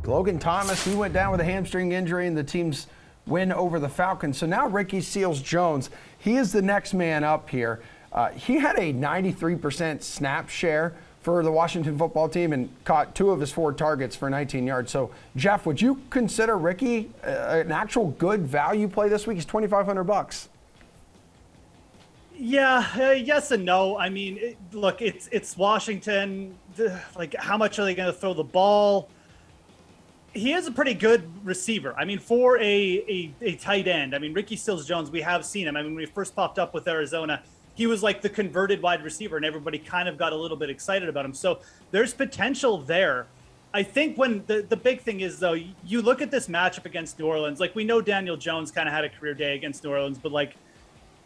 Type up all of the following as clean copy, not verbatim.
Logan Thomas, he went down with a hamstring injury in the team's win over the Falcons. So now Ricky SealsJones, he is the next man up here. He had a 93% snap share for the Washington football team and caught 2 of his 4 targets for 19 yards. So, Geoff, would you consider Ricky an actual good value play this week? He's $2,500. Yeah, yes and no. I mean, look, it's Washington. Like, how much are they going to throw the ball? He is a pretty good receiver. I mean, for a tight end. I mean, Ricky SealsJones, we have seen him. I mean, when he first popped up with Arizona, he was like the converted wide receiver, and everybody kind of got a little bit excited about him. So there's potential there. I think when the big thing is, though, you look at this matchup against New Orleans. Like, we know Daniel Jones kind of had a career day against New Orleans, but like,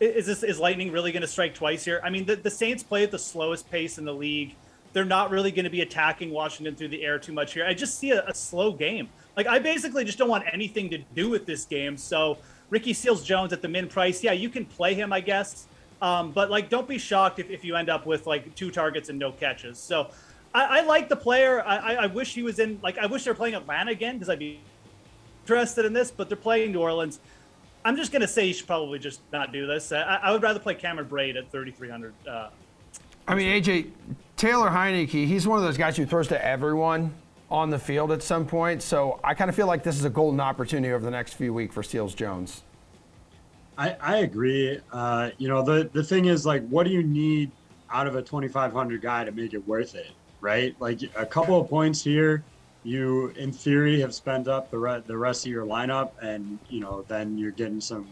is Lightning really going to strike twice here? I mean, the Saints play at the slowest pace in the league. They're not really going to be attacking Washington through the air too much here. I just see a slow game. Like, I basically just don't want anything to do with this game. So Ricky SealsJones at the min price, yeah, you can play him, I guess. But like, don't be shocked if you end up with like 2 targets and no catches. So I like the player. I wish he was in, like, I wish they were playing Atlanta again, because I'd be interested in this, but they're playing New Orleans. I'm just going to say you should probably just not do this. I would rather play Cameron Braid at 3,300. I mean, AJ, Taylor Heineke, he's one of those guys who throws to everyone on the field at some point. So I kind of feel like this is a golden opportunity over the next few weeks for SealsJones. I agree. The thing is, like, what do you need out of a 2,500 guy to make it worth it, right? Like, a couple of points here, you, in theory, have spent up the rest of your lineup, and, then you're getting some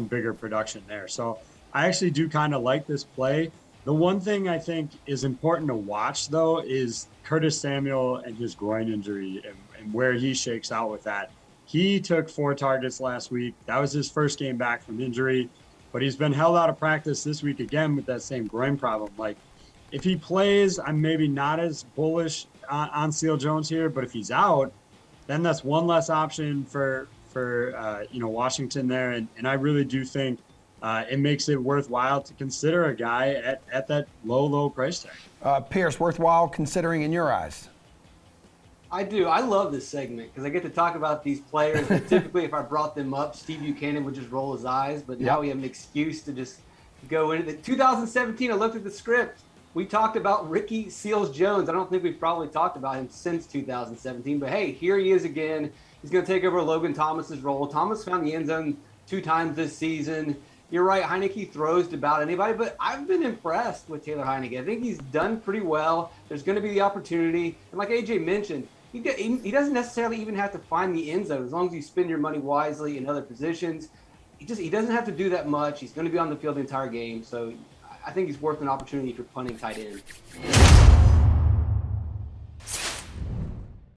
bigger production there. So I actually do kind of like this play. The one thing I think is important to watch, though, is Curtis Samuel and his groin injury and where he shakes out with that. He took 4 targets last week. That was his first game back from injury, but he's been held out of practice this week again with that same groin problem. Like, if he plays, I'm maybe not as bullish on SealsJones here, but if he's out, then that's one less option for Washington there. And I really do think it makes it worthwhile to consider a guy at that low price tag. Pearce, worthwhile considering in your eyes? I do. I love this segment because I get to talk about these players that typically, if I brought them up, Steve Buchanan would just roll his eyes. But now we have an excuse to just go into it. 2017, I looked at the script. We talked about Ricky SealsJones. I don't think we've probably talked about him since 2017. But, hey, here he is again. He's going to take over Logan Thomas's role. Thomas found the end zone 2 times this season. You're right, Heineke throws to about anybody, but I've been impressed with Taylor Heineken. I think he's done pretty well. There's going to be the opportunity. And like AJ mentioned, he doesn't necessarily even have to find the end zone as long as you spend your money wisely in other positions. He doesn't have to do that much. He's going to be on the field the entire game. So I think he's worth an opportunity if you're punting tight end.